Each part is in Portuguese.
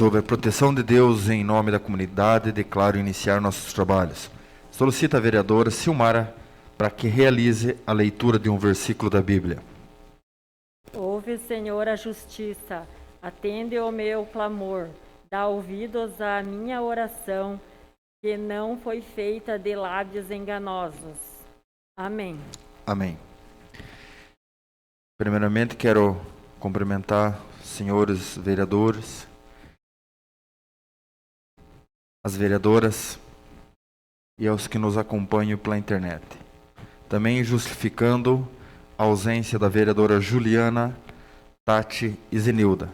Sob a proteção de Deus, em nome da comunidade, declaro iniciar nossos trabalhos. Solicito a vereadora Silmara para que realize a leitura de um versículo da Bíblia. Ouve, Senhor, a justiça, atende o meu clamor, dá ouvidos à minha oração, que não foi feita de lábios enganosos. Amém. Amém. Primeiramente, quero cumprimentar os senhores vereadores, as vereadoras e aos que nos acompanham pela internet. Também justificando a ausência da vereadora Juliana, Tati e Zenilda,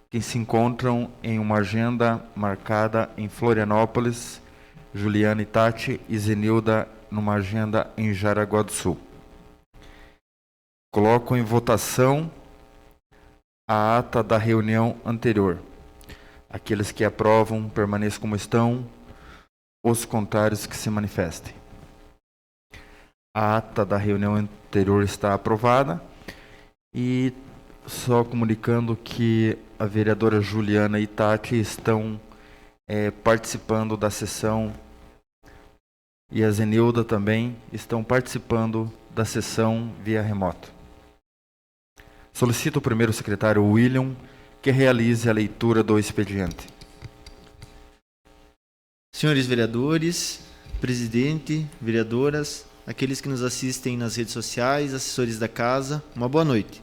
que se encontram em uma agenda marcada em Florianópolis, Juliana e Tati e Zenilda numa agenda em Jaraguá do Sul. Coloco em votação a ata da reunião anterior. Aqueles que aprovam, permaneçam como estão. Os contrários, que se manifestem. A ata da reunião anterior está aprovada. E só comunicando que a vereadora Juliana e Tati estão participando da sessão, e a Zenilda também estão participando da sessão via remoto. Solicito ao primeiro secretário William que realize a leitura do expediente. Senhores vereadores, presidente, vereadoras, aqueles que nos assistem nas redes sociais, assessores da casa, uma boa noite.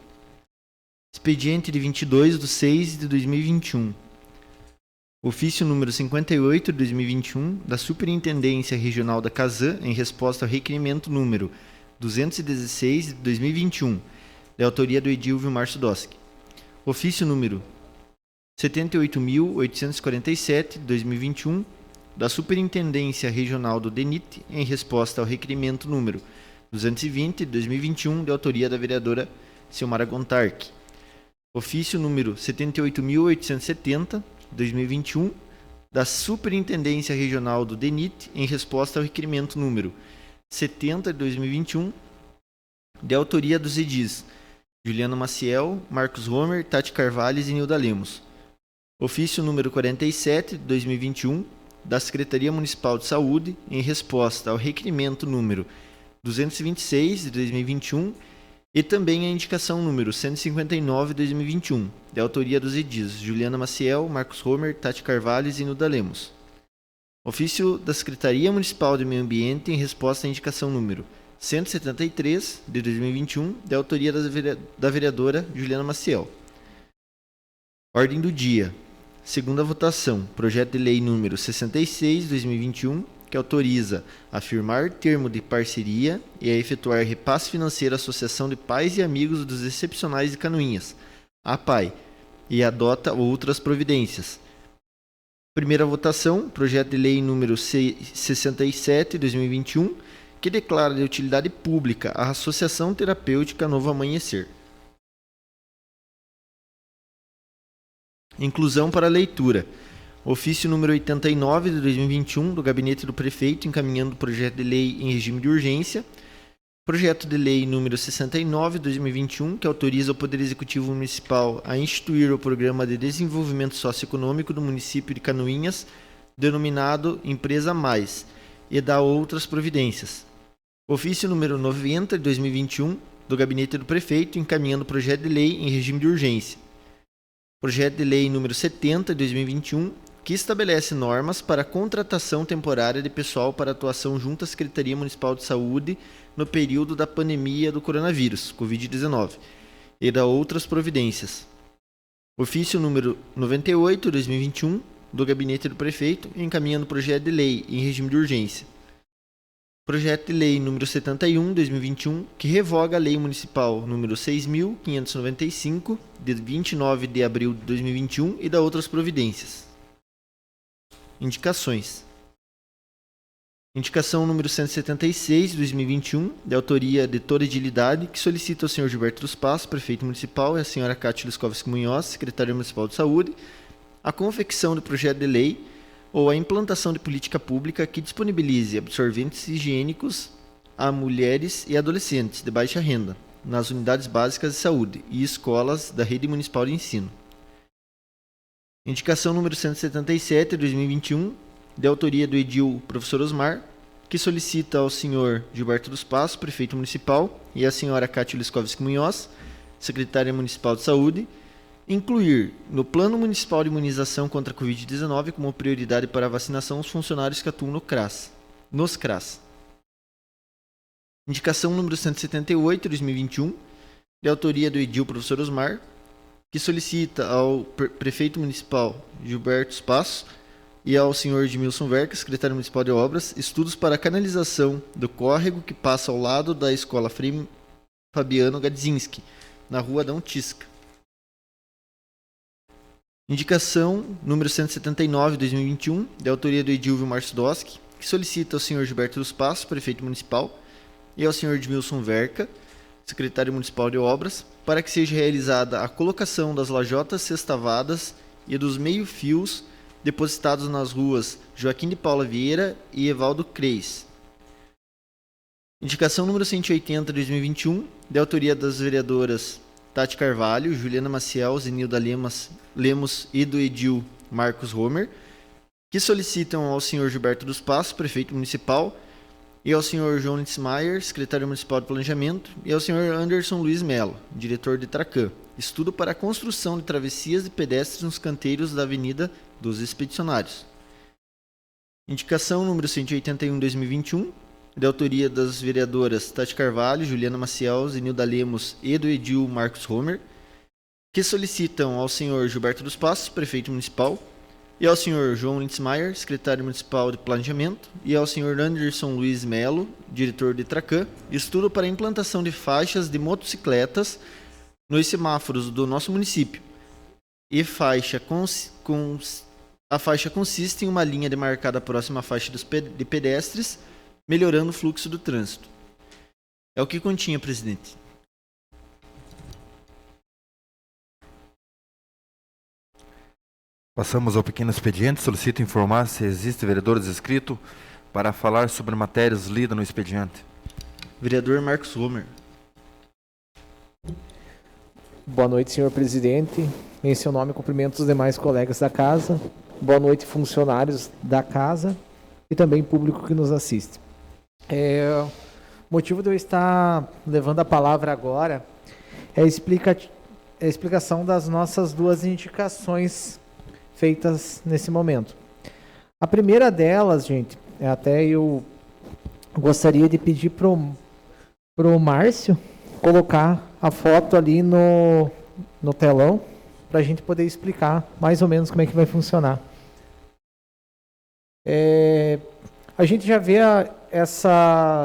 Expediente de 22/6/2021. Ofício número 58 de 2021 da Superintendência Regional da Casan em resposta ao requerimento número 216 de 2021, de autoria do edil Vilmar Sudoski. Ofício número 78.847 de 2021 da Superintendência Regional do DENIT em resposta ao requerimento número 220 de 2021, de autoria da vereadora Silmara Gontarque. Ofício número 78.870 de 2021 da Superintendência Regional do DENIT em resposta ao requerimento número 70 de 2021, de autoria dos edis Juliana Maciel, Marcos Homer, Tati Carvalho e Zenilda Lemos. Ofício número 47 de 2021 da Secretaria Municipal de Saúde em resposta ao requerimento número 226 de 2021 e também a indicação número 159 de 2021, de autoria dos edis Juliana Maciel, Marcos Homer, Tati Carvalho e Zenilda Lemos. Ofício da Secretaria Municipal de Meio Ambiente em resposta à indicação número 173 de 2021, de autoria da vereadora Juliana Maciel. Ordem do dia. Segunda votação. Projeto de lei número 66 de 2021, que autoriza a firmar termo de parceria e a efetuar repasse financeiro à Associação de Pais e Amigos dos Excepcionais de Canoinhas, APAI, e adota outras providências. Primeira votação. Projeto de lei número 67 de 2021, que declara de utilidade pública a Associação Terapêutica Novo Amanhecer. Inclusão para leitura. Ofício número 89 de 2021 do Gabinete do Prefeito encaminhando o projeto de lei em regime de urgência. Projeto de lei número 69 de 2021 que autoriza o Poder Executivo Municipal a instituir o Programa de Desenvolvimento Socioeconômico do município de Canoinhas, denominado Empresa Mais, e dá outras providências. Ofício número 90 de 2021 do Gabinete do Prefeito encaminhando o projeto de lei em regime de urgência. Projeto de lei número 70 de 2021, que estabelece normas para a contratação temporária de pessoal para atuação junto à Secretaria Municipal de Saúde no período da pandemia do coronavírus, Covid-19, e dá outras providências. Ofício número 98 de 2021, do Gabinete do Prefeito, encaminhando o projeto de lei em regime de urgência. Projeto de lei número 71 de 2021, que revoga a Lei Municipal número 6.595, de 29 de abril de 2021, e dá outras providências. Indicações. Indicação número 176 de 2021, de autoria de toda edilidade, que solicita ao senhor Gilberto dos Passos, prefeito municipal, e à senhora Cátia Liskovski Munhoz, secretária municipal de saúde, a confecção do projeto de lei ou a implantação de política pública que disponibilize absorventes higiênicos a mulheres e adolescentes de baixa renda nas unidades básicas de saúde e escolas da rede municipal de ensino. Indicação número 177, 2021, de autoria do edil professor Osmar, que solicita ao senhor Gilberto dos Passos, prefeito municipal, e à senhora Cátia Liskovski Munhoz, secretária municipal de saúde, incluir no Plano Municipal de Imunização contra a Covid-19 como prioridade para a vacinação os funcionários que atuam nos CRAS. Indicação número 178, 2021, de autoria do edil professor Osmar, que solicita ao prefeito municipal Gilberto dos Passos e ao senhor Edmilson Verca, secretário municipal de obras, estudos para a canalização do córrego que passa ao lado da escola Frei Fabiano Gadzinski, na rua Adão Tisca. Indicação número 179, 2021, de autoria do edil Vilmar Sudoski, que solicita ao senhor Gilberto dos Passos, prefeito municipal, e ao senhor Edmilson Verca, secretário municipal de obras, para que seja realizada a colocação das lajotas sextavadas e dos meio-fios depositados nas ruas Joaquim de Paula Vieira e Evaldo Creis. Indicação número 180, 2021, de autoria das vereadoras Tati Carvalho, Juliana Maciel, Zenilda Lemos e do edil Marcos Homer, que solicitam ao senhor Gilberto dos Passos, prefeito municipal, e ao senhor João Litzmaier, secretário municipal de planejamento, e ao senhor Anderson Luiz Melo, diretor de Tracan, estudo para a construção de travessias de pedestres nos canteiros da Avenida dos Expedicionários. Indicação número 181, 2021, de autoria das vereadoras Tati Carvalho, Juliana Maciel, Zenilda Lemos e do edil Marcos Homer, que solicitam ao senhor Gilberto dos Passos, prefeito municipal, e ao senhor João Litzmaier, secretário municipal de planejamento, e ao senhor Anderson Luiz Melo, diretor de Tracan, estudo para a implantação de faixas de motocicletas nos semáforos do nosso município. E a faixa consiste em uma linha demarcada próxima à faixa de pedestres, melhorando o fluxo do trânsito. É o que continha, presidente. Passamos ao pequeno expediente. Solicito informar se existe vereadores inscritos para falar sobre matérias lidas no expediente. Vereador Marcos Homer. Boa noite, senhor presidente. Em seu nome, cumprimento os demais colegas da casa. Boa noite, funcionários da casa e também público que nos assiste. O motivo de eu estar levando a palavra agora é a explicação das nossas duas indicações feitas nesse momento. A primeira delas, gente, até eu gostaria de pedir pro Márcio colocar a foto ali no telão para a gente poder explicar mais ou menos como é que vai funcionar. A gente já vê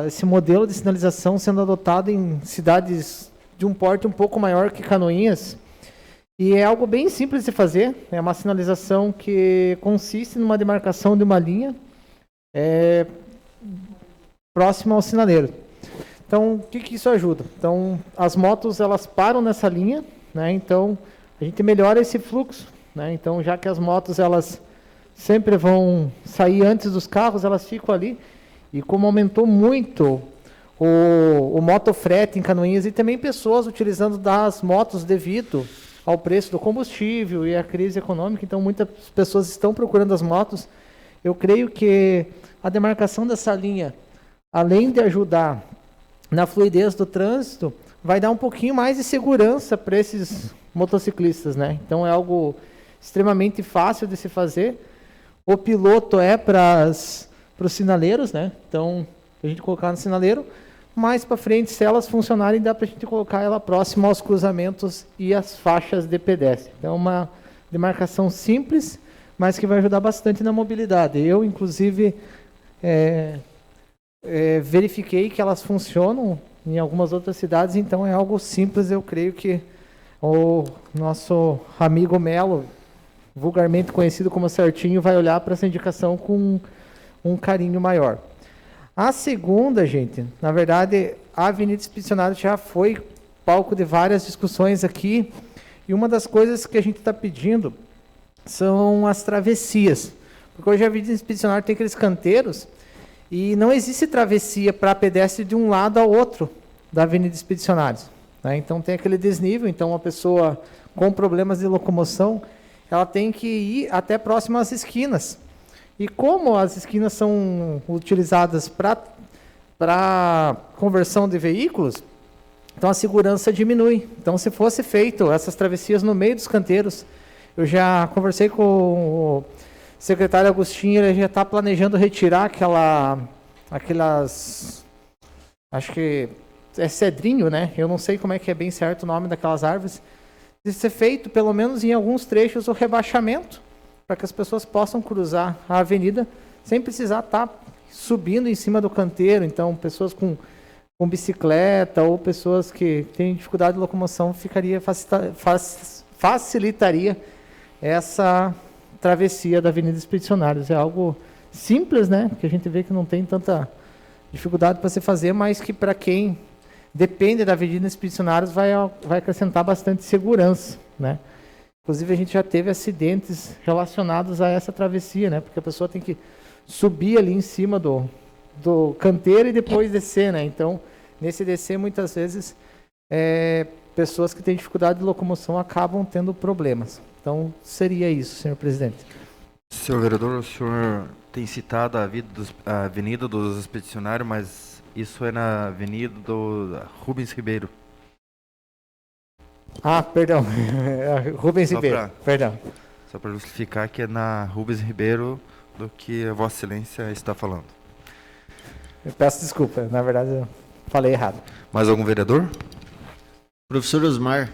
esse modelo de sinalização sendo adotado em cidades de um porte um pouco maior que Canoinhas, e é algo bem simples de fazer. É uma sinalização que consiste numa demarcação de uma linha próxima ao sinaleiro. Então, o que isso ajuda? Então, as motos elas param nessa linha, né? Então, a gente melhora esse fluxo, né? Então, já que as motos elas sempre vão sair antes dos carros, elas ficam ali. E como aumentou muito o motofrete em Canoinhas e também pessoas utilizando das motos devido ao preço do combustível e a crise econômica, então muitas pessoas estão procurando as motos. Eu creio que a demarcação dessa linha, além de ajudar na fluidez do trânsito, vai dar um pouquinho mais de segurança para esses motociclistas, né? Então é algo extremamente fácil de se fazer. O piloto é para os sinaleiros, né? Então, a gente colocar no sinaleiro. Mais para frente, se elas funcionarem, dá para a gente colocar ela próxima aos cruzamentos e às faixas de pedestre. Então, é uma demarcação simples, mas que vai ajudar bastante na mobilidade. Eu, inclusive, verifiquei que elas funcionam em algumas outras cidades, então é algo simples. Eu creio que o nosso amigo Melo, vulgarmente conhecido como Certinho, vai olhar para essa indicação com um carinho maior. A segunda, gente, na verdade, a Avenida Expedicionários já foi palco de várias discussões aqui, e uma das coisas que a gente está pedindo são as travessias, porque hoje a Avenida Expedicionários tem aqueles canteiros, e não existe travessia para pedestre de um lado ao outro da Avenida Expedicionários, né? Então tem aquele desnível, então uma pessoa com problemas de locomoção, ela tem que ir até próximo às esquinas. E como as esquinas são utilizadas para conversão de veículos, então a segurança diminui. Então, se fosse feito essas travessias no meio dos canteiros, eu já conversei com o secretário Agostinho, ele já está planejando retirar aquelas, acho que é cedrinho, né? Eu não sei como é que é bem certo o nome daquelas árvores. De ser feito, pelo menos em alguns trechos, o rebaixamento, para que as pessoas possam cruzar a avenida sem precisar estar subindo em cima do canteiro. Então, pessoas com bicicleta ou pessoas que têm dificuldade de locomoção, facilitaria essa travessia da Avenida Expedicionários. É algo simples, né? Que a gente vê que não tem tanta dificuldade para se fazer, mas que para quem depende da Avenida Expedicionários vai acrescentar bastante segurança, né? Inclusive a gente já teve acidentes relacionados a essa travessia, né? Porque a pessoa tem que subir ali em cima do canteiro e depois descer, né? Então, nesse descer, muitas vezes, pessoas que têm dificuldade de locomoção acabam tendo problemas. Então, seria isso, senhor presidente. Senhor vereador, o senhor tem citado a Avenida dos Expedicionários, mas isso é na Avenida do Rubens Ribeiro. Ah, perdão. Rubens Ribeiro, perdão. Só para justificar que é na Rubens Ribeiro do que a Vossa Excelência está falando. Eu peço desculpa, na verdade eu falei errado. Mais algum vereador? Professor Osmar.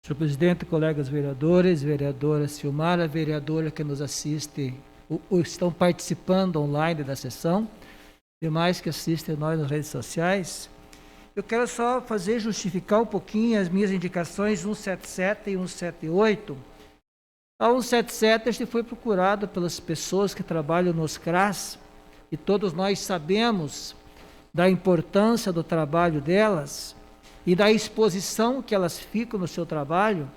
Senhor presidente, colegas vereadores, vereadora Silmara, vereadora que nos assiste, ou estão participando online da sessão, demais que assistem nós nas redes sociais, eu quero só justificar um pouquinho as minhas indicações 177 e 178. A 177 este foi procurado pelas pessoas que trabalham nos CRAS, e todos nós sabemos da importância do trabalho delas e da exposição que elas ficam no seu trabalho,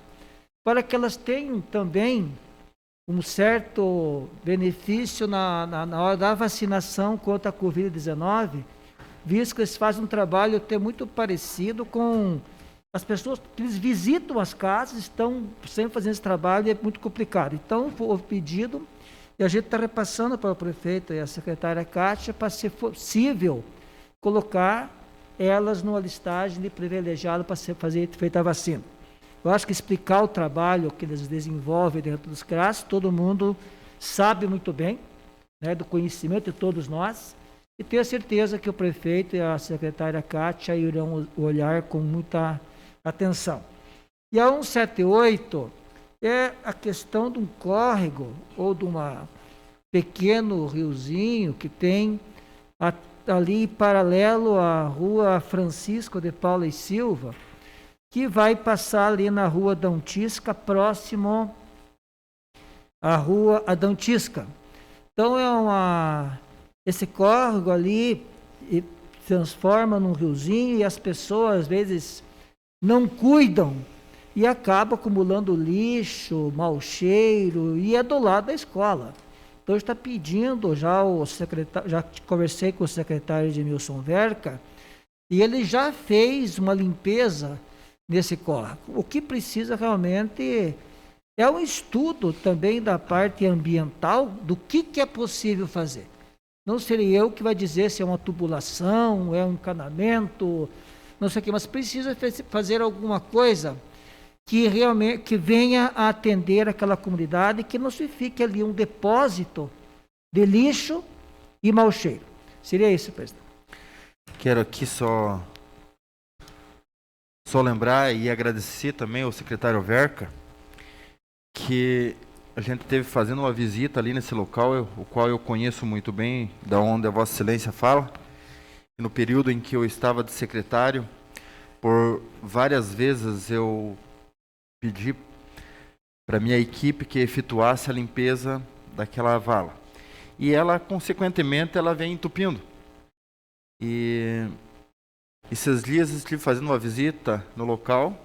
para que elas tenham também um certo benefício na hora da vacinação contra a Covid-19, visto que eles fazem um trabalho até muito parecido com as pessoas que eles visitam as casas, estão sempre fazendo esse trabalho e é muito complicado. Então, houve pedido, e a gente está repassando para o prefeito e a secretária Kátia, para, se possível, colocar elas numa listagem de privilegiado para ser feita a vacina. Eu acho que explicar o trabalho que eles desenvolvem dentro dos CRAS, todo mundo sabe muito bem, né, do conhecimento de todos nós, e tenho certeza que o prefeito e a secretária Kátia irão olhar com muita atenção. E a 178 é a questão de um córrego ou de um pequeno riozinho que tem ali paralelo à rua Francisco de Paula e Silva, que vai passar ali na rua Adão Tisca, próximo à rua Adão Tisca. Então esse córrego ali transforma num riozinho e as pessoas às vezes não cuidam e acabam acumulando lixo, mau cheiro, e é do lado da escola. Então está pedindo, já conversei com o secretário Edmilson Verca, e ele já fez uma limpeza nesse córrego. O que precisa realmente é um estudo também da parte ambiental do que é possível fazer. Não seria eu que vai dizer se é uma tubulação, é um encanamento, não sei o que, mas precisa fazer alguma coisa que realmente venha a atender aquela comunidade, que não se fique ali um depósito de lixo e mau cheiro. Seria isso, presidente. Quero aqui só lembrar e agradecer também ao secretário Verca, que a gente esteve fazendo uma visita ali nesse local, o qual eu conheço muito bem, da onde a Vossa Excelência fala. E no período em que eu estava de secretário, por várias vezes eu pedi para minha equipe que efetuasse a limpeza daquela vala. E ela, consequentemente, ela vem entupindo. E esses dias estive fazendo uma visita no local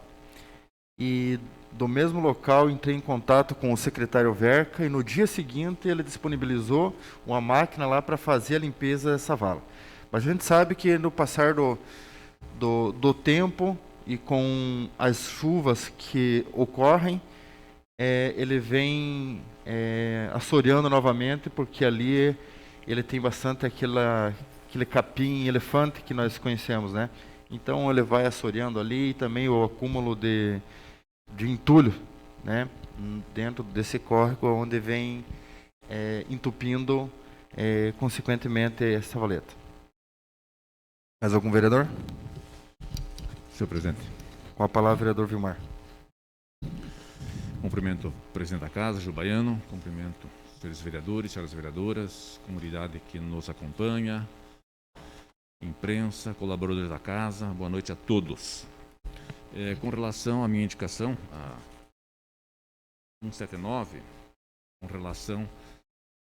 e do mesmo local entrei em contato com o secretário Verca e no dia seguinte ele disponibilizou uma máquina lá para fazer a limpeza dessa vala. Mas a gente sabe que no passar do tempo e com as chuvas que ocorrem, ele vem assoreando novamente, porque ali ele tem bastante aquele capim elefante que nós conhecemos, né? Então ele vai assoreando ali, e também o acúmulo de entulho, né? Dentro desse córrego, onde vem entupindo consequentemente essa valeta. Mais algum vereador? Senhor presidente. Com a palavra, vereador Vilmar. Cumprimento o presidente da casa, Gil Baiano, cumprimento os senhores vereadores, senhoras vereadoras, comunidade que nos acompanha, imprensa, colaboradores da casa, boa noite a todos. Com relação à minha indicação, a 179, com relação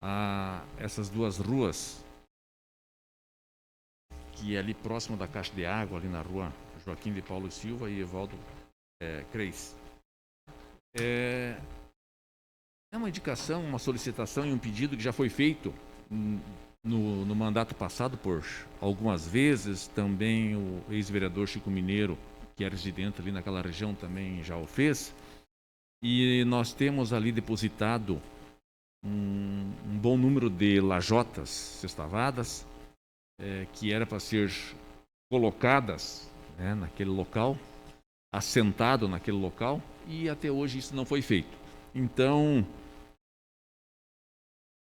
a essas duas ruas, que é ali próximo da caixa de água, ali na rua Joaquim de Paulo Silva e Evaldo Creis. É uma indicação, uma solicitação e um pedido que já foi feito no mandato passado por algumas vezes. Também o ex-vereador Chico Mineiro, que é residente ali naquela região, também já o fez. E nós temos ali depositado um bom número de lajotas sextavadas, que era para ser colocadas, né, naquele local, assentado naquele local, e até hoje isso não foi feito. Então,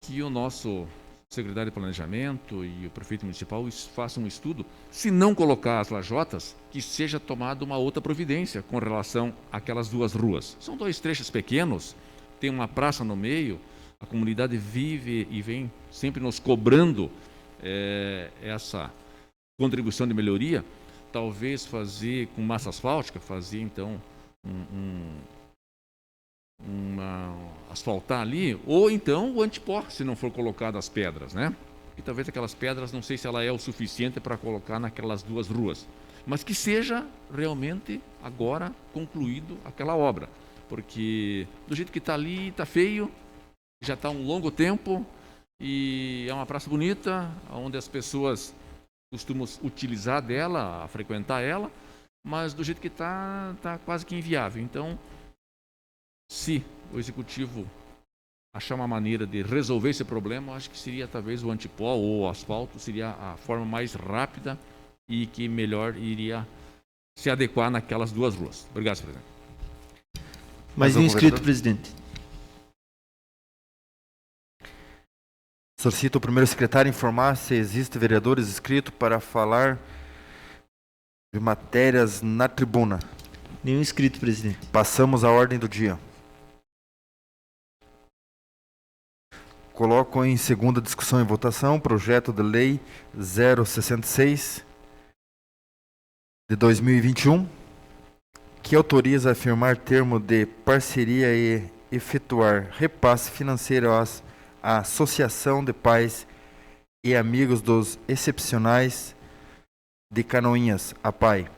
que o nosso secretário de Planejamento e o prefeito municipal façam um estudo, se não colocar as lajotas, que seja tomada uma outra providência com relação àquelas duas ruas. São dois trechos pequenos, tem uma praça no meio, a comunidade vive e vem sempre nos cobrando essa contribuição de melhoria. Talvez fazer com massa asfáltica, fazer então asfaltar ali, ou então o antipó, se não for colocado as pedras, né? E talvez aquelas pedras, não sei se ela é o suficiente para colocar naquelas duas ruas, mas que seja realmente agora concluído aquela obra, porque do jeito que está ali, está feio, já está um longo tempo, e é uma praça bonita, onde as pessoas costumam utilizar dela, frequentar ela, mas do jeito que está quase que inviável. Então, se o executivo achar uma maneira de resolver esse problema, acho que seria talvez o antipó ou o asfalto, seria a forma mais rápida e que melhor iria se adequar naquelas duas ruas. Obrigado, senhor presidente. Mais inscrito, presidente. Solicito o primeiro secretário informar se existe vereadores inscritos para falar de matérias na tribuna. Nenhum inscrito, presidente. Passamos à ordem do dia. Coloco em segunda discussão e votação o projeto de lei 066 de 2021, que autoriza a firmar termo de parceria e efetuar repasse financeiro à Associação de Pais e Amigos dos Excepcionais de Canoinhas, APAI,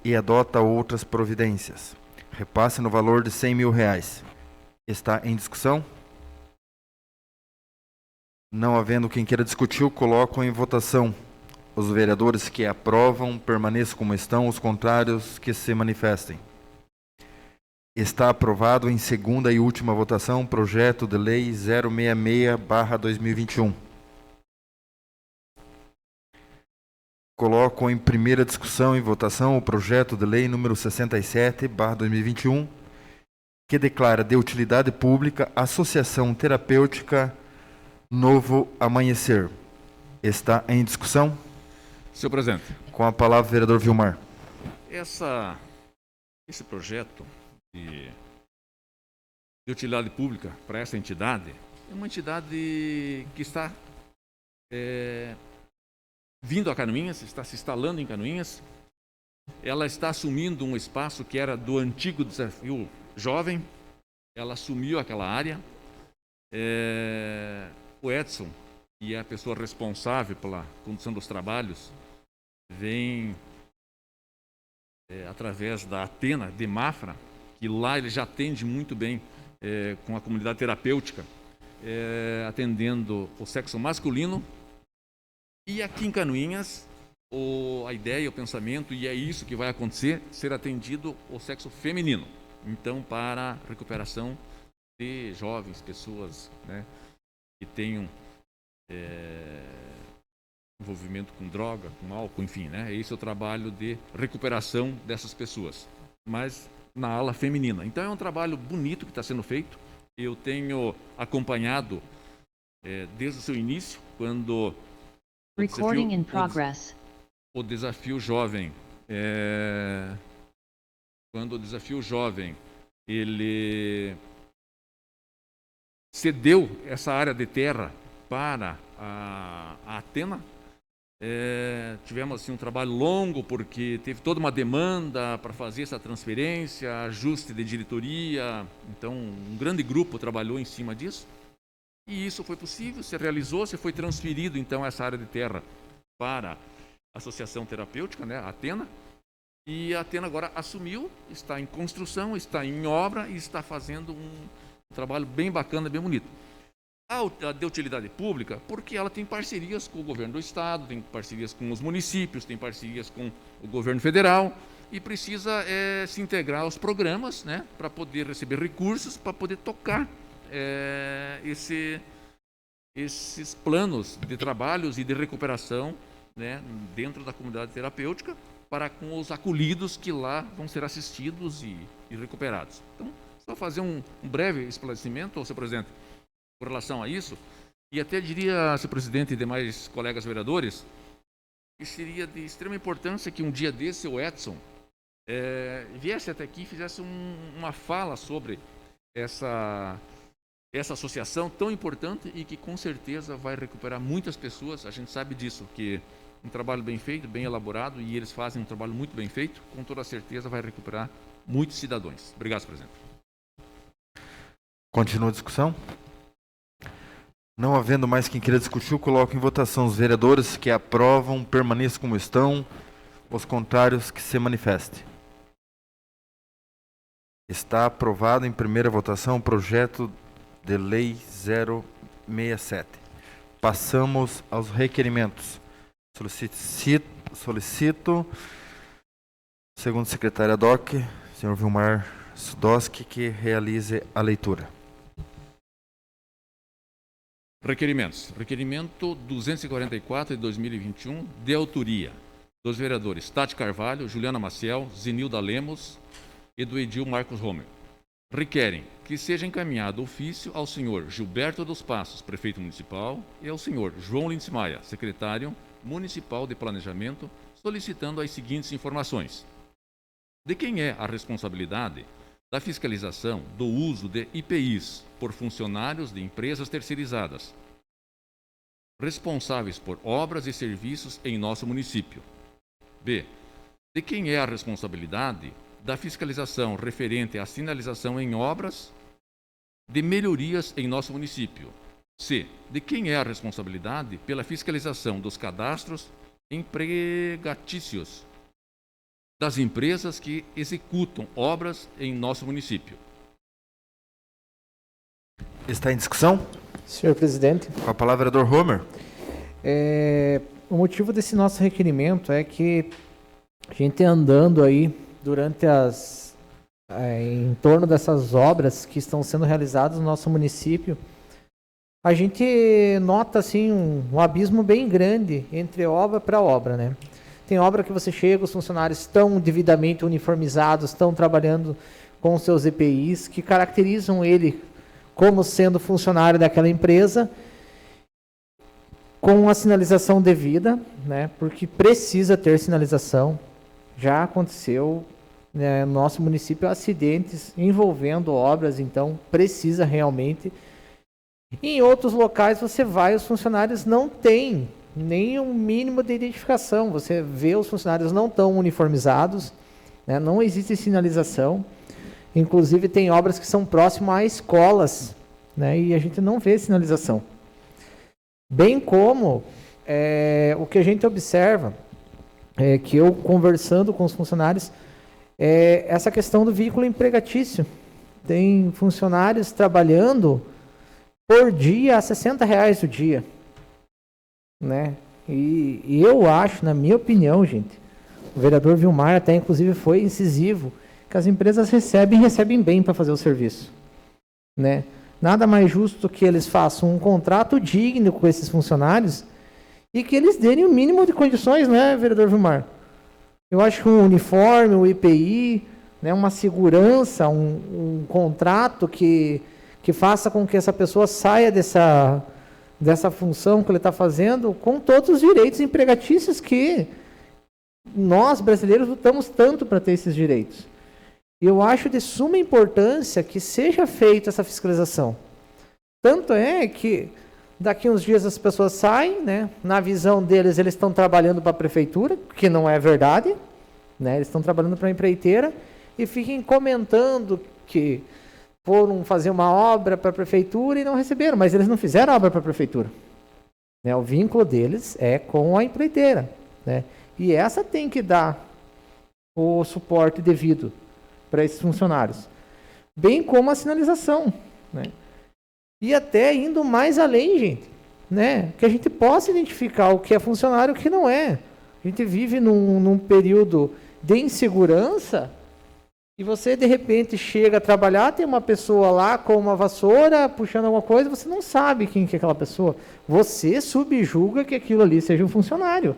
e adota outras providências. Repasse no valor de R$100 mil. Está em discussão? Não havendo quem queira discutir, coloco em votação. Os vereadores que aprovam permaneçam como estão, os contrários que se manifestem. Está aprovado em segunda e última votação o projeto de lei 066/2021. Coloco em primeira discussão e votação o projeto de lei número 67/2021, que declara de utilidade pública a Associação Terapêutica Novo Amanhecer. Está em discussão? Senhor presidente. Com a palavra, vereador Vilmar. Esse projeto de utilidade pública para essa entidade é uma entidade que está vindo a Canoinhas, está se instalando em Canoinhas. Ela está assumindo um espaço que era do antigo Desafio Jovem. Ela assumiu aquela área. O Edson, que é a pessoa responsável pela condução dos trabalhos, vem através da Atena de Mafra, que lá ele já atende muito bem com a comunidade terapêutica, atendendo o sexo masculino. E aqui em Canoinhas, a ideia, o pensamento, e é isso que vai acontecer, ser atendido o sexo feminino. Então, para recuperação de jovens, pessoas, né, que tenham envolvimento com droga, com álcool, enfim, né? Esse é o trabalho de recuperação dessas pessoas, mas na ala feminina. Então é um trabalho bonito que está sendo feito. Eu tenho acompanhado desde o seu início, quando o desafio jovem, ele cedeu essa área de terra para a Atena. Tivemos assim, um trabalho longo, porque teve toda uma demanda para fazer essa transferência, ajuste de diretoria. Então, um grande grupo trabalhou em cima disso. E isso foi possível, se realizou, se foi transferido, então, essa área de terra para a Associação Terapêutica, né, a Atena. E a Atena agora assumiu, está em construção, está em obra e está fazendo um trabalho bem bacana, bem bonito. A de utilidade pública, porque ela tem parcerias com o governo do estado, tem parcerias com os municípios, tem parcerias com o governo federal e precisa se integrar aos programas, né, para poder receber recursos, para poder tocar esses planos de trabalhos e de recuperação, né, dentro da comunidade terapêutica, para com os acolhidos que lá vão ser assistidos e recuperados. Então, só fazer um breve esclarecimento, senhor presidente, com relação a isso, e até diria, senhor presidente e demais colegas vereadores, que seria de extrema importância que um dia desse o Edson viesse até aqui e fizesse uma fala sobre essa associação tão importante e que com certeza vai recuperar muitas pessoas. A gente sabe disso, que um trabalho bem feito, bem elaborado, e eles fazem um trabalho muito bem feito, com toda certeza vai recuperar muitos cidadãos. Obrigado, senhor presidente. Continua a discussão? Não havendo mais quem queira discutir, eu coloco em votação os vereadores que aprovam, permaneçam como estão, os contrários que se manifestem. Está aprovado em primeira votação o projeto de lei 067. Passamos aos requerimentos. Solicito segundo secretária DOC, senhor Vilmar Sudoski, que realize a leitura. Requerimentos. Requerimento 244 de 2021, de autoria dos vereadores Tati Carvalho, Juliana Maciel, Zenilda Lemos e do edil Marcos Romer. Requerem que seja encaminhado ofício ao senhor Gilberto dos Passos, prefeito municipal, e ao senhor João Lindsay Maia, secretário municipal de planejamento, solicitando as seguintes informações: de quem é a responsabilidade da fiscalização do uso de IPIs por funcionários de empresas terceirizadas, responsáveis por obras e serviços em nosso município. B. De quem é a responsabilidade da fiscalização referente à sinalização em obras de melhorias em nosso município. C. De quem é a responsabilidade pela fiscalização dos cadastros empregatícios das empresas que executam obras em nosso município. Está em discussão? Senhor presidente. Com a palavra, vereador Romer. O motivo desse nosso requerimento é que a gente andando aí durante em torno dessas obras que estão sendo realizadas no nosso município, a gente nota assim um abismo bem grande entre obra para obra, né? Tem obra que você chega, os funcionários estão devidamente uniformizados, estão trabalhando com seus EPIs, que caracterizam ele como sendo funcionário daquela empresa, com a sinalização devida, né? Porque precisa ter sinalização. Já aconteceu, né, no nosso município acidentes envolvendo obras, então precisa realmente. Em outros locais você vai, os funcionários não têm nem um mínimo de identificação. Você vê, os funcionários não estão uniformizados, né, não existe sinalização. Inclusive tem obras que são próximas a escolas, né, e a gente não vê sinalização. Bem como o que a gente observa, que eu conversando com os funcionários, essa questão do veículo empregatício. Tem funcionários trabalhando por dia a R$60 o dia, né? E eu acho, na minha opinião, gente, o vereador Vilmar até inclusive foi incisivo, que as empresas recebem bem para fazer o serviço. né? Nada mais justo que eles façam um contrato digno com esses funcionários e que eles deem o mínimo de condições, né, vereador Vilmar? Eu acho que um uniforme, um IPI, né, uma segurança, um contrato que faça com que essa pessoa saia dessa função que ele está fazendo com todos os direitos empregatícios que nós, brasileiros, lutamos tanto para ter esses direitos. Eu acho de suma importância que seja feita essa fiscalização. Tanto é que daqui uns dias as pessoas saem, né? Na visão deles, eles estão trabalhando para a prefeitura, que não é verdade, né? Eles estão trabalhando para a empreiteira e fiquem comentando que foram fazer uma obra para a prefeitura e não receberam, mas eles não fizeram obra para a prefeitura. Né? O vínculo deles é com a empreiteira, né? E essa tem que dar o suporte devido para esses funcionários, bem como a sinalização, né? E até indo mais além, gente, né? Que a gente possa identificar o que é funcionário e o que não é. A gente vive num período de insegurança e você, de repente, chega a trabalhar, tem uma pessoa lá com uma vassoura puxando alguma coisa, você não sabe quem que é aquela pessoa. Você subjuga que aquilo ali seja um funcionário.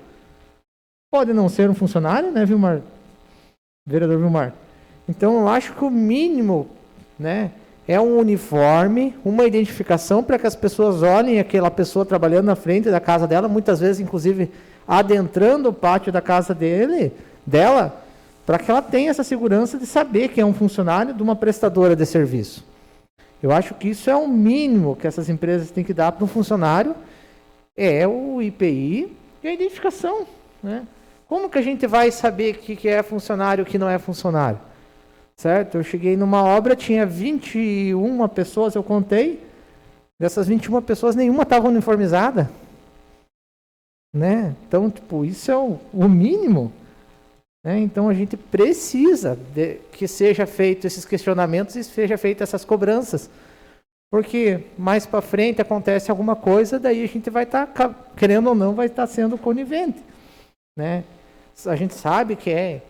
Pode não ser um funcionário, né, Vilmar? Vereador Vilmar. Então, eu acho que o mínimo, né, é um uniforme, uma identificação para que as pessoas olhem aquela pessoa trabalhando na frente da casa dela, muitas vezes, inclusive, adentrando o pátio da casa dela, para que ela tenha essa segurança de saber que é um funcionário de uma prestadora de serviço. Eu acho que isso é o mínimo que essas empresas têm que dar para um funcionário, é o IPI e a identificação, né? Como que a gente vai saber o que é funcionário e o que não é funcionário? Certo? Eu cheguei numa obra, tinha 21 pessoas, eu contei. Dessas 21 pessoas, nenhuma estava uniformizada. Né? Então, tipo, isso é o mínimo. Né? Então, a gente precisa que seja feito esses questionamentos e seja feita essas cobranças. Porque mais para frente acontece alguma coisa, daí a gente vai estar, querendo ou não, vai estar sendo conivente. Né? A gente sabe que é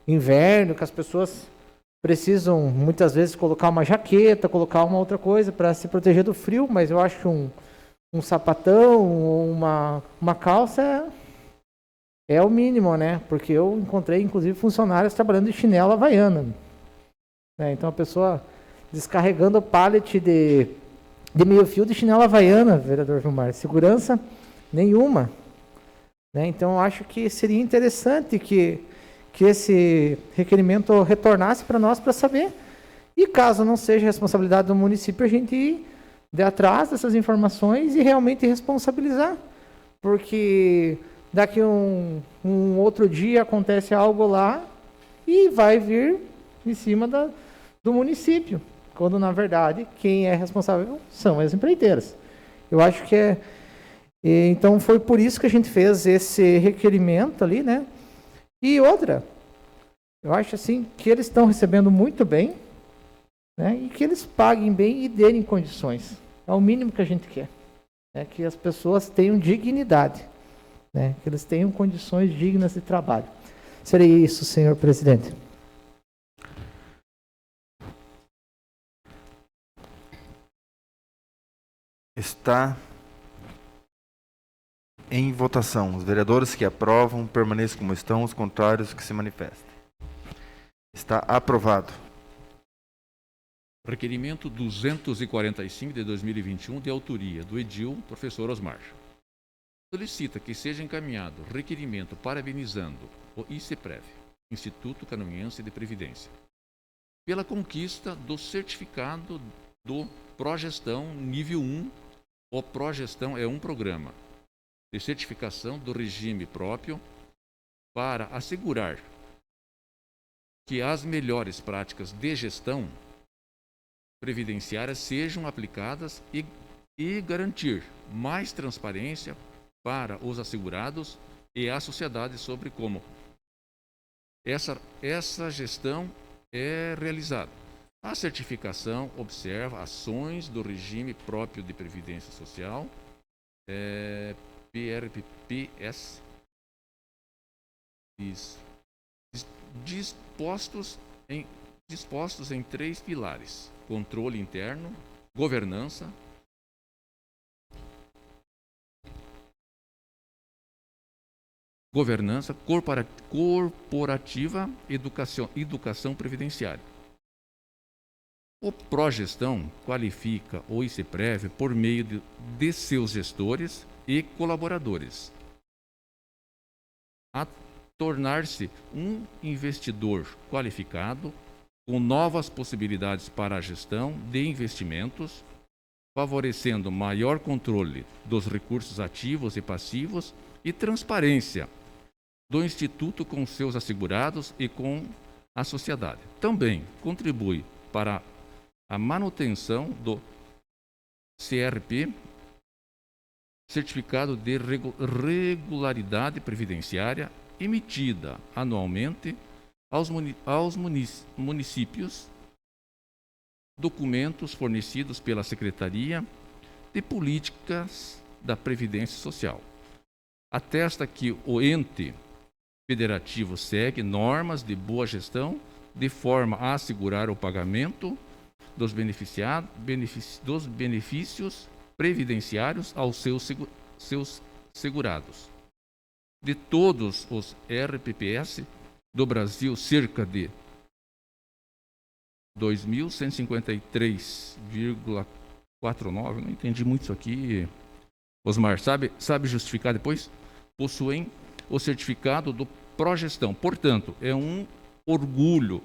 inverno, que as pessoas precisam muitas vezes colocar uma jaqueta, colocar uma outra coisa para se proteger do frio, mas eu acho que um sapatão ou uma calça é o mínimo, né? Porque eu encontrei, inclusive, funcionários trabalhando de chinela havaiana. Né? Então, a pessoa descarregando o pallet de meio fio de chinela havaiana, vereador Vilmar. Segurança nenhuma. Né? Então, eu acho que seria interessante que esse requerimento retornasse para nós para saber. E caso não seja responsabilidade do município, a gente ir de atrás dessas informações e realmente responsabilizar. Porque daqui um outro dia acontece algo lá e vai vir em cima do município. Quando, na verdade, quem é responsável são as empreiteiras. Eu acho que então, foi por isso que a gente fez esse requerimento ali, né? E outra, eu acho assim que eles estão recebendo muito bem, né? E que eles paguem bem e deem condições. É o mínimo que a gente quer. Né? Que as pessoas tenham dignidade. Né? Que eles tenham condições dignas de trabalho. Seria isso, senhor presidente. Está em votação. Os vereadores que aprovam permaneçam como estão, os contrários que se manifestem. Está aprovado. Requerimento 245 de 2021, de autoria do edil, professor Osmar. Solicita que seja encaminhado requerimento parabenizando o ICEPREV, Instituto Canoense de Previdência, pela conquista do certificado do Progestão nível 1. O Progestão é um programa de certificação do regime próprio para assegurar que as melhores práticas de gestão previdenciária sejam aplicadas e garantir mais transparência para os assegurados e a sociedade sobre como essa gestão é realizada. A certificação observa ações do regime próprio de previdência social, PRPS, dispostos em 3 pilares: controle interno, governança, corporativa, educação previdenciária. O Progestão qualifica o ICEPREV por meio de seus gestores e colaboradores a tornar-se um investidor qualificado com novas possibilidades para a gestão de investimentos, favorecendo maior controle dos recursos ativos e passivos e transparência do Instituto com seus assegurados e com a sociedade. Também contribui para a manutenção do CRP, Certificado de Regularidade Previdenciária, emitida anualmente aos municípios, documentos fornecidos pela Secretaria de Políticas da Previdência Social. Atesta que o ente federativo segue normas de boa gestão de forma a assegurar o pagamento dos benefícios previdenciários aos seus segurados. De todos os RPPS do Brasil, cerca de 2.153,49, não entendi muito isso aqui, Osmar, sabe justificar depois? Possuem o certificado do Progestão. Portanto, é um orgulho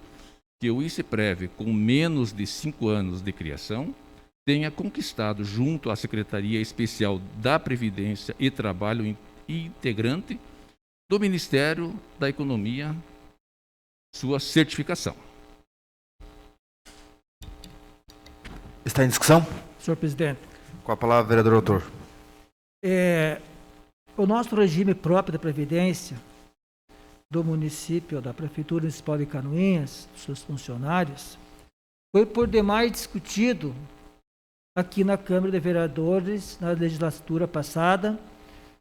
que o ICEPREV, com menos de 5 anos de criação, tenha conquistado, junto à Secretaria Especial da Previdência e Trabalho integrante do Ministério da Economia, sua certificação. Está em discussão? Senhor presidente, Com a palavra, vereador autor. o nosso regime próprio da Previdência do município, da Prefeitura Municipal de Canoinhas, seus funcionários, foi por demais discutido aqui na Câmara de Vereadores, na legislatura passada,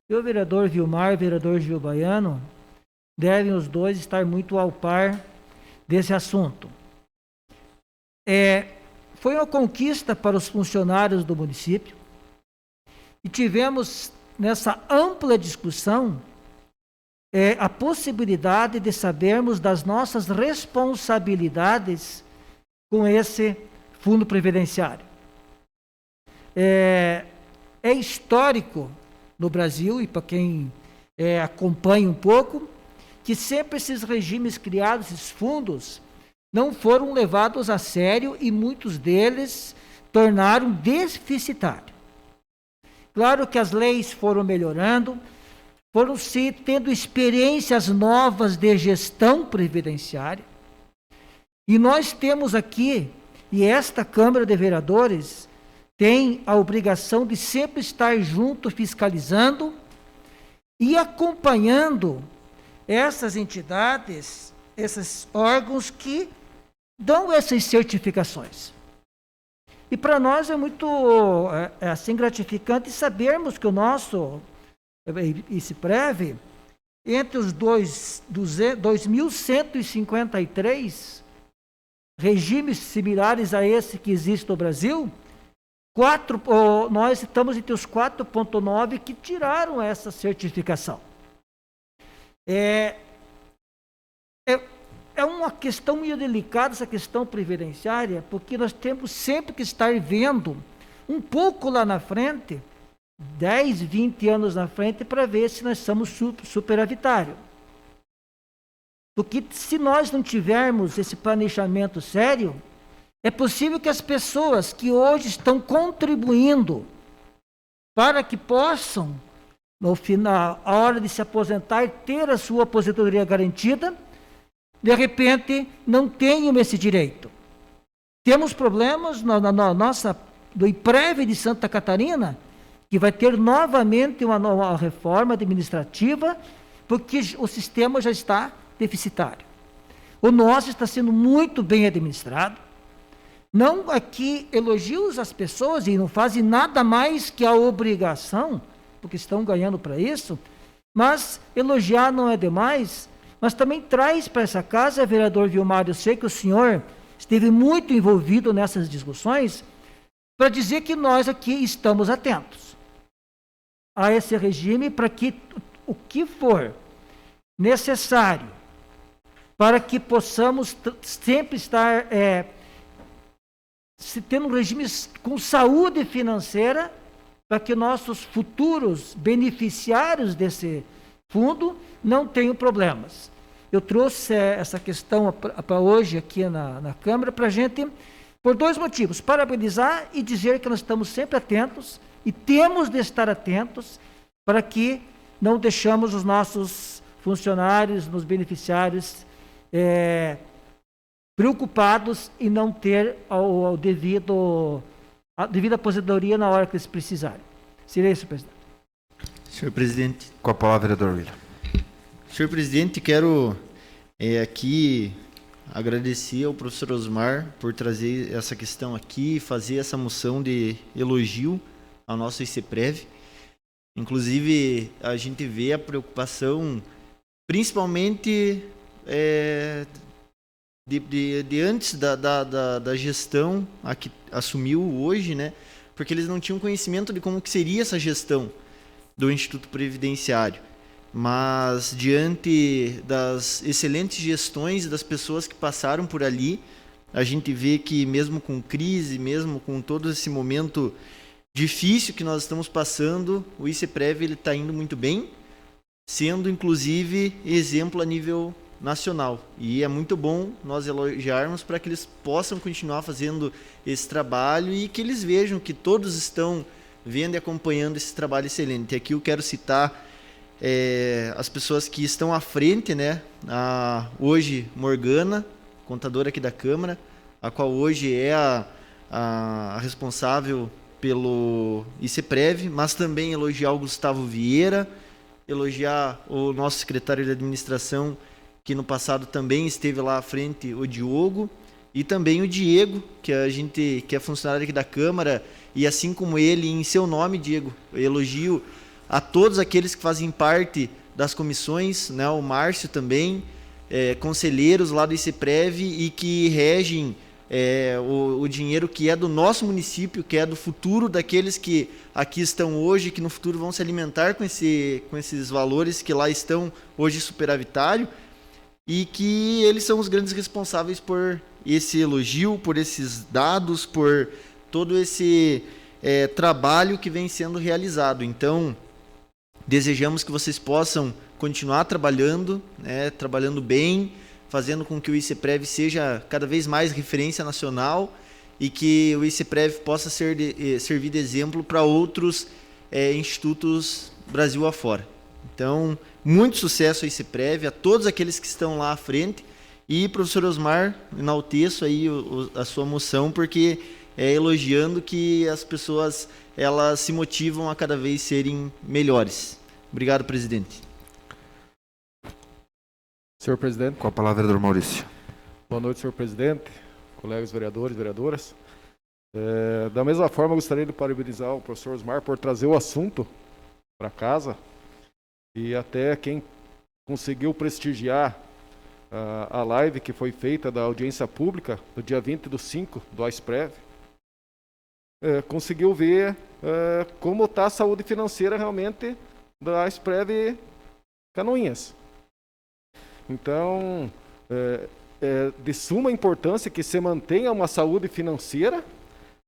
e o vereador Vilmar e o vereador Gil Baiano devem os dois estar muito ao par desse assunto. Foi uma conquista para os funcionários do município e tivemos nessa ampla discussão a possibilidade de sabermos das nossas responsabilidades com esse fundo previdenciário. É histórico no Brasil, e para quem acompanha um pouco, que sempre esses regimes criados, esses fundos, não foram levados a sério e muitos deles tornaram deficitário. Claro que as leis foram melhorando, foram se tendo experiências novas de gestão previdenciária, e nós temos aqui, e esta Câmara de Vereadores tem a obrigação de sempre estar junto, fiscalizando e acompanhando essas entidades, esses órgãos que dão essas certificações. E para nós é muito assim, gratificante sabermos que o nosso ICEPREV, entre os 2.153 regimes similares a esse que existe no Brasil, nós estamos entre os 4,9 que tiraram essa certificação. É uma questão meio delicada, essa questão previdenciária, porque nós temos sempre que estar vendo um pouco lá na frente, 10, 20 anos na frente, para ver se nós somos superavitários. Porque se nós não tivermos esse planejamento sério, é possível que as pessoas que hoje estão contribuindo para que possam, no final, a hora de se aposentar, ter a sua aposentadoria garantida, de repente não tenham esse direito. Temos problemas do IPREV de Santa Catarina, que vai ter novamente uma nova reforma administrativa, porque o sistema já está deficitário. O nosso está sendo muito bem administrado. Não aqui elogios às pessoas e não fazem nada mais que a obrigação, porque estão ganhando para isso, mas elogiar não é demais, mas também traz para essa casa, vereador Vilmar, eu sei que o senhor esteve muito envolvido nessas discussões, para dizer que nós aqui estamos atentos a esse regime, para que o que for necessário para que possamos sempre estar tendo um regime com saúde financeira, para que nossos futuros beneficiários desse fundo não tenham problemas. Eu trouxe essa questão para hoje aqui na Câmara, para a gente, por 2 motivos: parabenizar e dizer que nós estamos sempre atentos, e temos de estar atentos, para que não deixamos os nossos funcionários, nos beneficiários, preocupados em não ter a devida aposentadoria na hora que eles precisarem. Seria isso, presidente. Senhor presidente. Com a palavra, vereador William. Senhor presidente, quero aqui agradecer ao professor Osmar por trazer essa questão aqui, fazer essa moção de elogio ao nosso ICEPREV. Inclusive, a gente vê a preocupação, principalmente de antes da gestão a que assumiu hoje, né? Porque eles não tinham conhecimento de como que seria essa gestão do Instituto Previdenciário. Mas, diante das excelentes gestões das pessoas que passaram por ali, a gente vê que mesmo com crise, mesmo com todo esse momento difícil que nós estamos passando, o ICEPREV está indo muito bem, sendo inclusive exemplo a nível nacional. E é muito bom nós elogiarmos para que eles possam continuar fazendo esse trabalho e que eles vejam que todos estão vendo e acompanhando esse trabalho excelente. Aqui eu quero citar as pessoas que estão à frente, né? Hoje, Morgana, contadora aqui da Câmara, a qual hoje é a responsável pelo ICEPREV, mas também elogiar o Gustavo Vieira, elogiar o nosso secretário de administração, que no passado também esteve lá à frente, o Diogo, e também o Diego, que é funcionário aqui da Câmara, e assim como ele, em seu nome, Diego, eu elogio a todos aqueles que fazem parte das comissões, né, o Márcio também, conselheiros lá do ICEPREV e que regem o dinheiro que é do nosso município, que é do futuro daqueles que aqui estão hoje, que no futuro vão se alimentar com esses valores que lá estão hoje superavitário, e que eles são os grandes responsáveis por esse elogio, por esses dados, por todo esse trabalho que vem sendo realizado. Então, desejamos que vocês possam continuar trabalhando, né, trabalhando bem, fazendo com que o ICEPREV seja cada vez mais referência nacional e que o ICEPREV possa servir de exemplo para outros institutos Brasil afora. Então, muito sucesso ao ICEPREV, a todos aqueles que estão lá à frente, e, professor Osmar, enalteço aí a sua moção, porque elogiando que as pessoas elas se motivam a cada vez serem melhores. Obrigado, presidente. Senhor presidente. Com a palavra, vereador Maurício. Boa noite, senhor presidente, colegas vereadores e vereadoras. Da mesma forma, gostaria de parabenizar o professor Osmar por trazer o assunto para casa e até quem conseguiu prestigiar a live que foi feita da audiência pública no dia 20/5 do AISPREV, conseguiu ver como está a saúde financeira realmente da AISPREV Canoinhas. Então, é de suma importância que se mantenha uma saúde financeira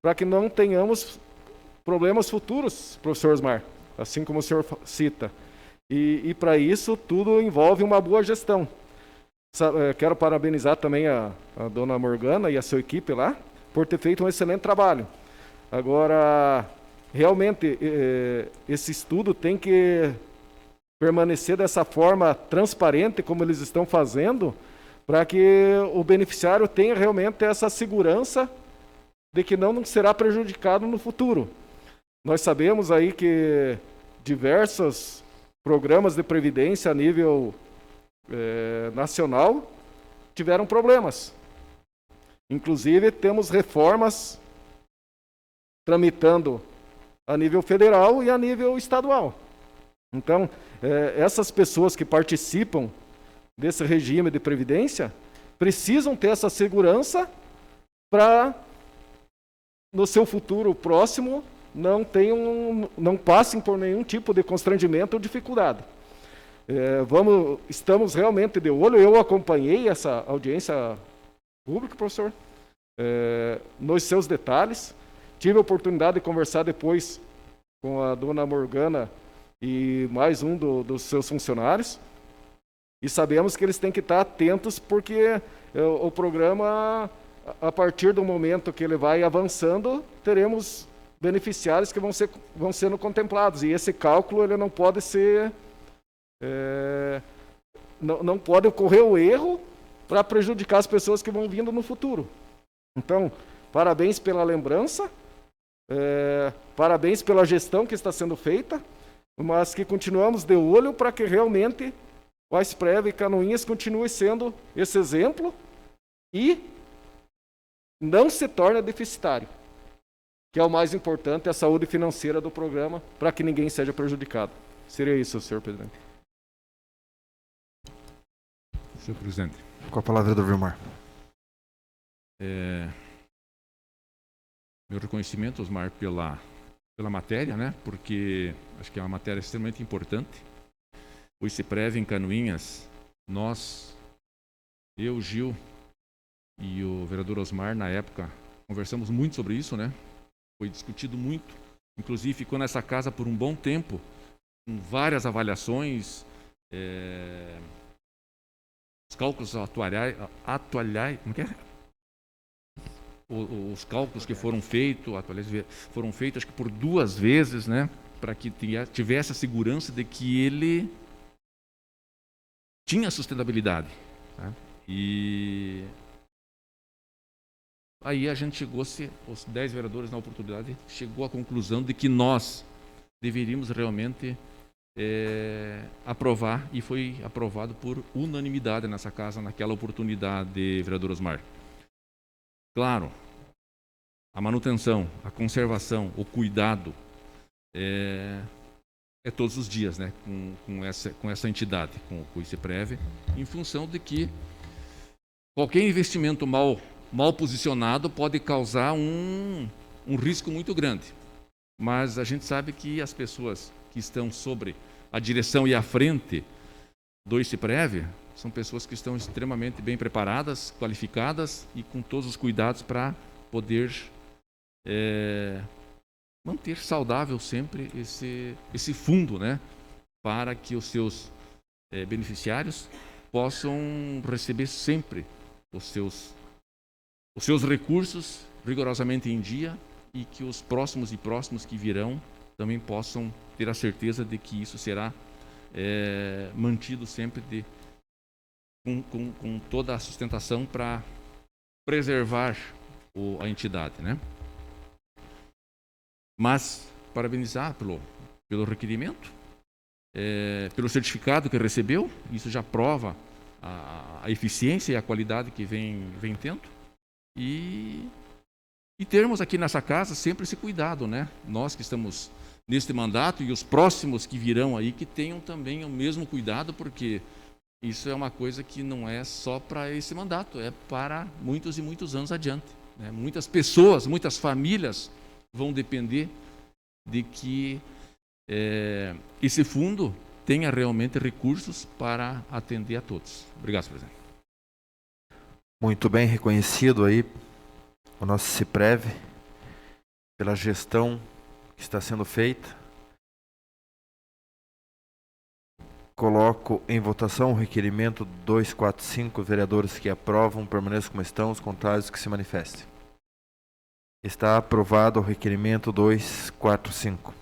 para que não tenhamos problemas futuros, professor Osmar, assim como o senhor cita. E para isso, tudo envolve uma boa gestão. Quero parabenizar também a dona Morgana e a sua equipe lá por ter feito um excelente trabalho. Agora, realmente, esse estudo tem que permanecer dessa forma transparente, como eles estão fazendo, para que o beneficiário tenha realmente essa segurança de que não será prejudicado no futuro. Nós sabemos aí que diversos programas de previdência a nível nacional tiveram problemas. Inclusive, temos reformas tramitando a nível federal e a nível estadual. Então, essas pessoas que participam desse regime de previdência precisam ter essa segurança para no seu futuro próximo não passem por nenhum tipo de constrangimento ou dificuldade. Estamos realmente de olho. Eu acompanhei essa audiência pública, professor, nos seus detalhes. Tive a oportunidade de conversar depois com a dona Morgana e mais um dos seus funcionários. E sabemos que eles têm que estar atentos, porque o programa, a partir do momento que ele vai avançando, teremos beneficiários que vão sendo contemplados. E esse cálculo ele não pode ser... não pode ocorrer o erro para prejudicar as pessoas que vão vindo no futuro. Então, parabéns pela lembrança, parabéns pela gestão que está sendo feita, mas que continuamos de olho para que realmente o AISPREV e Canoinhas continue sendo esse exemplo e não se torne deficitário, que é o mais importante, a saúde financeira do programa, para que ninguém seja prejudicado. Seria isso, senhor presidente. Senhor presidente. Com a palavra do Vilmar. Meu reconhecimento, Osmar, pela matéria, né? Porque acho que é uma matéria extremamente importante. O ICPREV em Canoinhas, eu, Gil e o vereador Osmar, na época, conversamos muito sobre isso, né? Foi discutido muito. Inclusive, ficou nessa casa por um bom tempo, com várias avaliações, os cálculos atuariais, como que é? Os cálculos que foram feitos, acho que por 2 vezes, né? Para que tivesse a segurança de que ele tinha sustentabilidade. Tá? E aí a gente chegou, os 10 vereadores na oportunidade, chegou à conclusão de que nós deveríamos realmente aprovar, e foi aprovado por unanimidade nessa casa, naquela oportunidade, vereador Osmar. Claro, a manutenção, a conservação, o cuidado é todos os dias, né, com essa entidade, com o ICPREV, em função de que qualquer investimento mal posicionado pode causar um risco muito grande. Mas a gente sabe que as pessoas que estão sobre a direção e à frente do ICPREV são pessoas que estão extremamente bem preparadas, qualificadas e com todos os cuidados para poder manter saudável sempre esse fundo, né, para que os seus beneficiários possam receber sempre os seus recursos rigorosamente em dia, e que os próximos que virão também possam ter a certeza de que isso será mantido sempre com toda a sustentação para preservar a entidade, né? Mas parabenizar pelo requerimento, pelo certificado que recebeu. Isso já prova a eficiência e a qualidade que vem tendo, e termos aqui nessa casa sempre esse cuidado, né? Nós que estamos neste mandato e os próximos que virão aí, que tenham também o mesmo cuidado, porque isso é uma coisa que não é só para esse mandato, é para muitos e muitos anos adiante, né? Muitas pessoas, muitas famílias vão depender de que esse fundo tenha realmente recursos para atender a todos. Obrigado, senhor presidente. Muito bem reconhecido aí o nosso CIPREV pela gestão que está sendo feita. Coloco em votação o requerimento 245, vereadores que aprovam, permaneçam como estão, os contrários que se manifestem. Está aprovado o requerimento 245.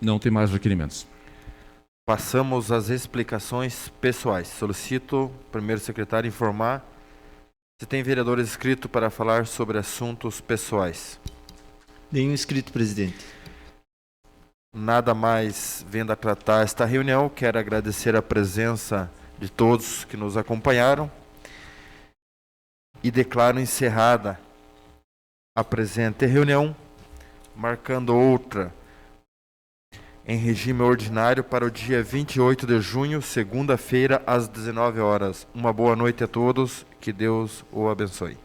Não tem mais requerimentos. Passamos às explicações pessoais. Solicito o primeiro secretário informar se tem vereador inscrito para falar sobre assuntos pessoais. Nenhum inscrito, presidente. Nada mais vendo a tratar esta reunião. Quero agradecer a presença de todos que nos acompanharam e declaro encerrada a presente reunião, marcando outra em regime ordinário para o dia 28 de junho, segunda-feira, às 19 horas. Uma boa noite a todos, que Deus o abençoe.